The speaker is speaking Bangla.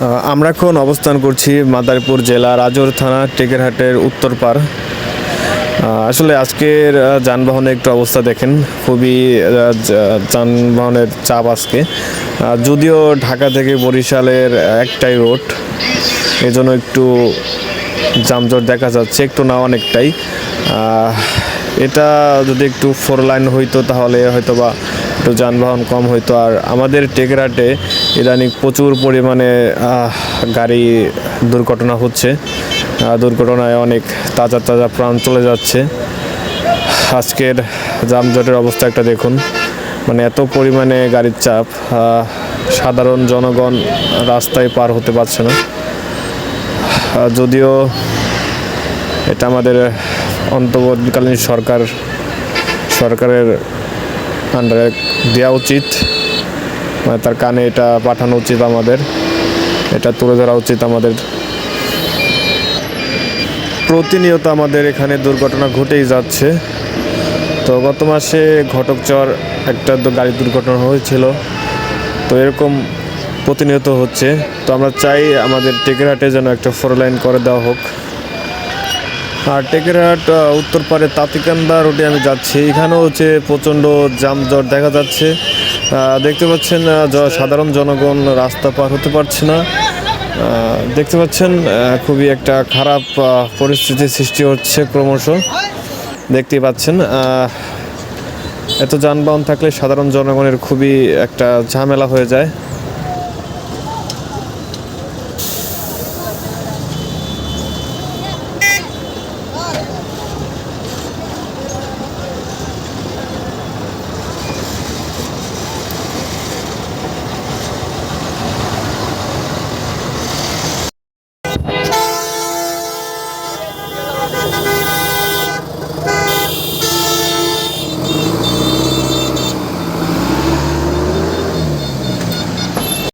আমরা এখন অবস্থান করছি মাদারীপুর জেলা রাজৌর থানা টেকেরহাটের উত্তর পার। আসলে আজকের যানবাহনের একটু অবস্থা দেখেন, খুবই যানবাহনের চাপ আজকে। যদিও ঢাকা থেকে বরিশালের একটাই রোড, এজন্য একটু যানজট দেখা যাচ্ছে, একটু না অনেকটাই। এটা যদি একটু 4 লাইন হইতো তাহলে হয়তো বা একটু যানবাহন কম হইতো। আর আমাদের টেকেরহাটে ইদানিং প্রচুর পরিমাণে গাড়ি দুর্ঘটনা হচ্ছে। দুর্ঘটনায় অনেক তাজা তাজা প্রাণ চলে যাচ্ছে। আজকের যানজটের অবস্থা একটা দেখুন, মানে এত পরিমাণে গাড়ির চাপ, সাধারণ জনগণ রাস্তায় পার হতে পারছে না। যদিও এটা আমাদের অন্তর্বর্তীকালীন সরকারের আন্ডারে দেওয়া উচিত, মানে তার কানে এটা পাঠানো উচিত, আমাদের এটা তুলে ধরা উচিত। আমাদের প্রতিনিয়ত আমাদের এখানে দুর্ঘটনা ঘটেই যাচ্ছে। তো গত মাসে ঘটকচর একটা গাড়ি দুর্ঘটনা হয়েছিল, তো এরকম প্রতিনিয়ত হচ্ছে। তো আমরা চাই আমাদের টেকেরহাটে যেন একটা 4 লাইন করে দেওয়া হোক। আর টেকেরহাট উত্তর পারে তাঁতিকান্দা রোডে আমি যাচ্ছি, এখানেও হচ্ছে প্রচণ্ড যানজট দেখা যাচ্ছে। দেখতে পাচ্ছেন সাধারণ জনগণ রাস্তা পার হতে পারছে না। দেখতে পাচ্ছেন খুবই একটা খারাপ পরিস্থিতির সৃষ্টি হচ্ছে ক্রমশ, দেখতেই পাচ্ছেন। এত যানবাহন থাকলে সাধারণ জনগণের খুবই একটা ঝামেলা হয়ে যায়।